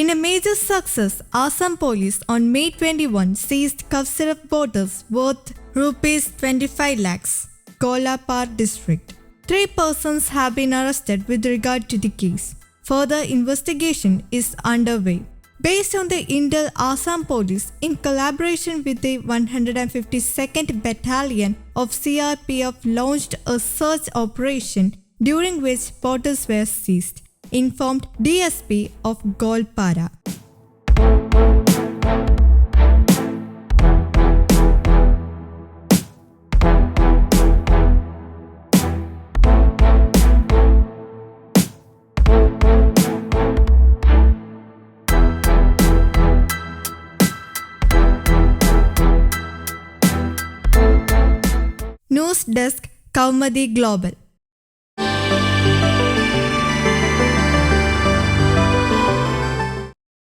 In a major success, Assam Police on May 21 seized cough syrup bottles worth rupees 25 lakhs, Golapara district. 3 persons have been arrested with regard to the case. Further investigation is underway. Based on the intel, Assam Police, in collaboration with the 152nd Battalion of CRPF, launched a search operation during which bottles were seized, informed DSP of Golapara. News Desk, Kaumudy Global.